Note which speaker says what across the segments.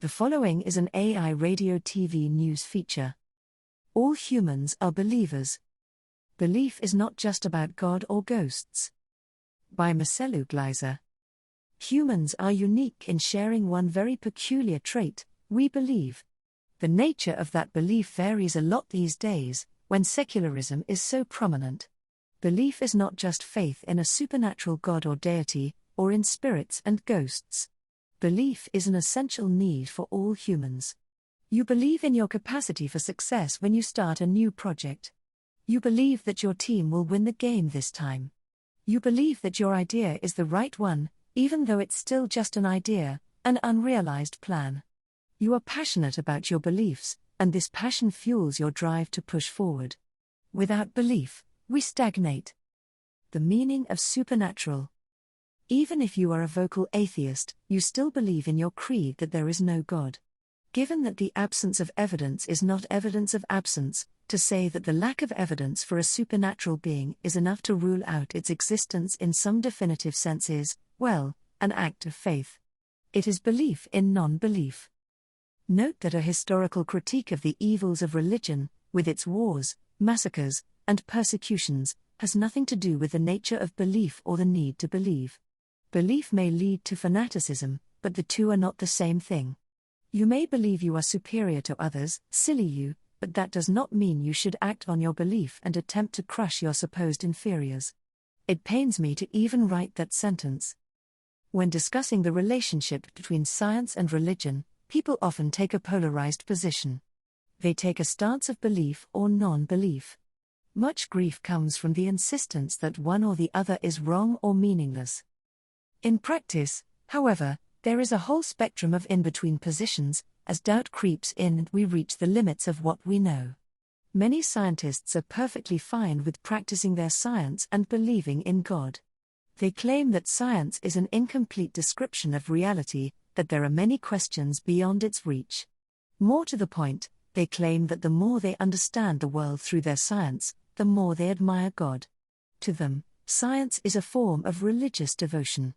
Speaker 1: The following is an AI radio TV news feature. All humans are believers. Belief is not just about God or ghosts. By Marcelu Gleiser. Humans are unique in sharing one very peculiar trait: we believe. The nature of that belief varies a lot these days, when secularism is so prominent. Belief is not just faith in a supernatural God or deity, or in spirits and ghosts. Belief is an essential need for all humans. You believe in your capacity for success when you start a new project. You believe that your team will win the game this time. You believe that your idea is the right one, even though it's still just an idea, an unrealized plan. You are passionate about your beliefs, and this passion fuels your drive to push forward. Without belief, we stagnate. The meaning of supernatural. Even if you are a vocal atheist, you still believe in your creed that there is no God. Given that the absence of evidence is not evidence of absence, to say that the lack of evidence for a supernatural being is enough to rule out its existence in some definitive sense is, well, an act of faith. It is belief in non-belief. Note that a historical critique of the evils of religion, with its wars, massacres, and persecutions, has nothing to do with the nature of belief or the need to believe. Belief may lead to fanaticism, but the two are not the same thing. You may believe you are superior to others, silly you, but that does not mean you should act on your belief and attempt to crush your supposed inferiors. It pains me to even write that sentence. When discussing the relationship between science and religion, people often take a polarized position. They take a stance of belief or non-belief. Much grief comes from the insistence that one or the other is wrong or meaningless. In practice, however, there is a whole spectrum of in-between positions, as doubt creeps in and we reach the limits of what we know. Many scientists are perfectly fine with practicing their science and believing in God. They claim that science is an incomplete description of reality, that there are many questions beyond its reach. More to the point, they claim that the more they understand the world through their science, the more they admire God. To them, science is a form of religious devotion.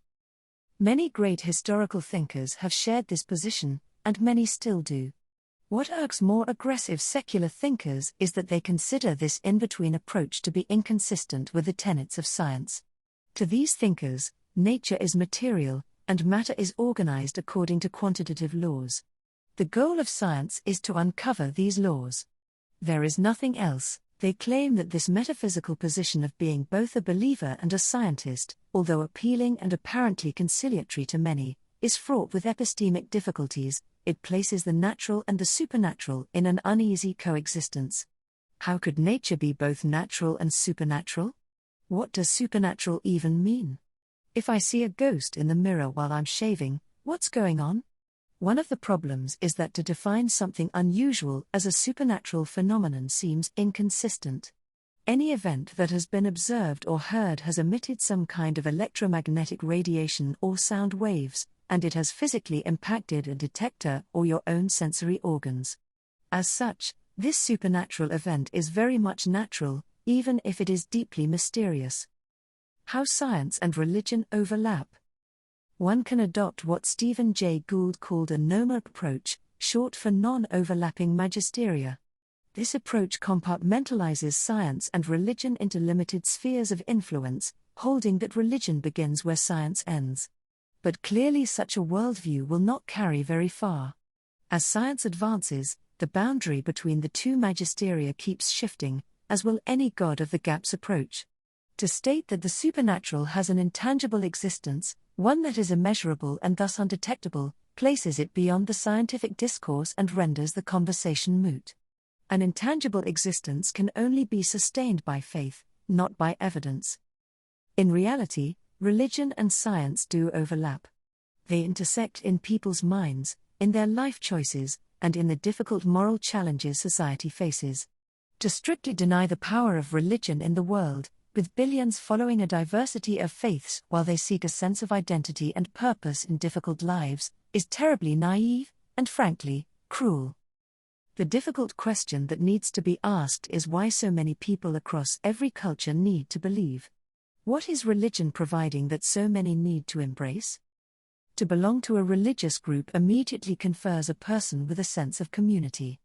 Speaker 1: Many great historical thinkers have shared this position, and many still do. What irks more aggressive secular thinkers is that they consider this in-between approach to be inconsistent with the tenets of science. To these thinkers, nature is material, and matter is organized according to quantitative laws. The goal of science is to uncover these laws. There is nothing else. They claim that this metaphysical position of being both a believer and a scientist, although appealing and apparently conciliatory to many, is fraught with epistemic difficulties. It places the natural and the supernatural in an uneasy coexistence. How could nature be both natural and supernatural? What does supernatural even mean? If I see a ghost in the mirror while I'm shaving, what's going on? One of the problems is that to define something unusual as a supernatural phenomenon seems inconsistent. Any event that has been observed or heard has emitted some kind of electromagnetic radiation or sound waves, and it has physically impacted a detector or your own sensory organs. As such, this supernatural event is very much natural, even if it is deeply mysterious. How science and religion overlap. One can adopt what Stephen Jay Gould called a NOMA approach, short for non-overlapping magisteria. This approach compartmentalizes science and religion into limited spheres of influence, holding that religion begins where science ends. But clearly such a worldview will not carry very far. As science advances, the boundary between the two magisteria keeps shifting, as will any God of the gaps approach. To state that the supernatural has an intangible existence, one that is immeasurable and thus undetectable, places it beyond the scientific discourse and renders the conversation moot. An intangible existence can only be sustained by faith, not by evidence. In reality, religion and science do overlap. They intersect in people's minds, in their life choices, and in the difficult moral challenges society faces. To strictly deny the power of religion in the world, with billions following a diversity of faiths while they seek a sense of identity and purpose in difficult lives, is terribly naive, and frankly, cruel. The difficult question that needs to be asked is why so many people across every culture need to believe. What is religion providing that so many need to embrace? To belong to a religious group immediately confers a person with a sense of community.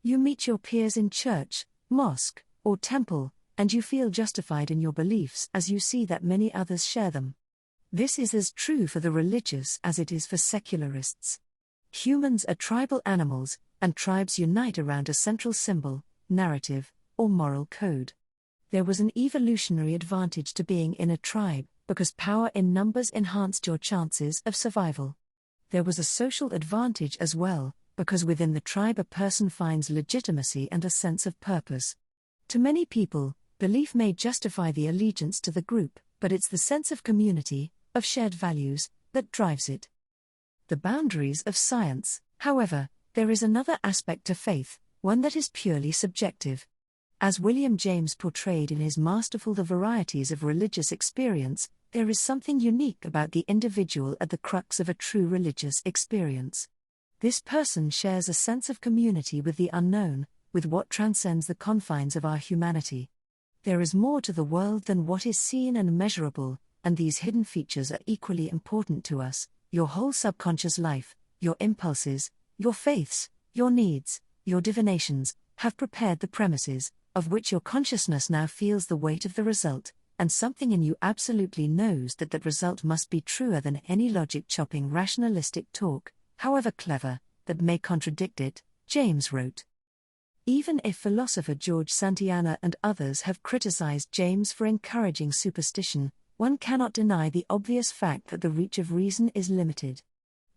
Speaker 1: You meet your peers in church, mosque, or temple, and you feel justified in your beliefs as you see that many others share them. This is as true for the religious as it is for secularists. Humans are tribal animals, and tribes unite around a central symbol, narrative, or moral code. There was an evolutionary advantage to being in a tribe, because power in numbers enhanced your chances of survival. There was a social advantage as well, because within the tribe a person finds legitimacy and a sense of purpose. To many people, belief may justify the allegiance to the group, but it's the sense of community, of shared values, that drives it. The boundaries of science. However, there is another aspect to faith, one that is purely subjective. As William James portrayed in his masterful The Varieties of Religious Experience, there is something unique about the individual at the crux of a true religious experience. This person shares a sense of community with the unknown, with what transcends the confines of our humanity. There is more to the world than what is seen and measurable, and these hidden features are equally important to us. Your whole subconscious life, your impulses, your faiths, your needs, your divinations, have prepared the premises, of which your consciousness now feels the weight of the result, and something in you absolutely knows that that result must be truer than any logic-chopping rationalistic talk, however clever, that may contradict it, James wrote. Even if philosopher George Santayana and others have criticized James for encouraging superstition, one cannot deny the obvious fact that the reach of reason is limited.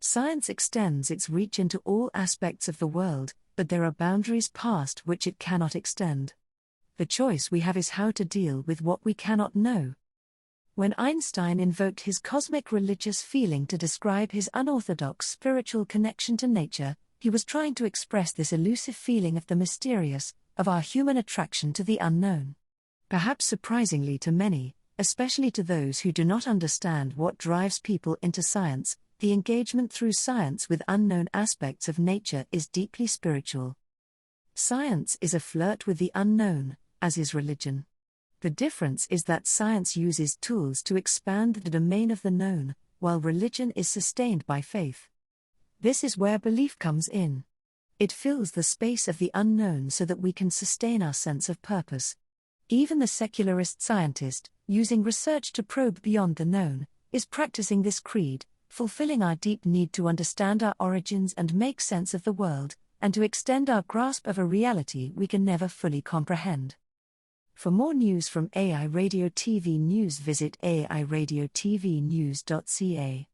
Speaker 1: Science extends its reach into all aspects of the world, but there are boundaries past which it cannot extend. The choice we have is how to deal with what we cannot know. When Einstein invoked his cosmic religious feeling to describe his unorthodox spiritual connection to nature, he was trying to express this elusive feeling of the mysterious, of our human attraction to the unknown. Perhaps surprisingly to many, especially to those who do not understand what drives people into science, the engagement through science with unknown aspects of nature is deeply spiritual. Science is a flirt with the unknown, as is religion. The difference is that science uses tools to expand the domain of the known, while religion is sustained by faith. This is where belief comes in. It fills the space of the unknown so that we can sustain our sense of purpose. Even the secularist scientist, using research to probe beyond the known, is practicing this creed, fulfilling our deep need to understand our origins and make sense of the world, and to extend our grasp of a reality we can never fully comprehend. For more news from AI Radio TV News, visit airadiotvnews.ca.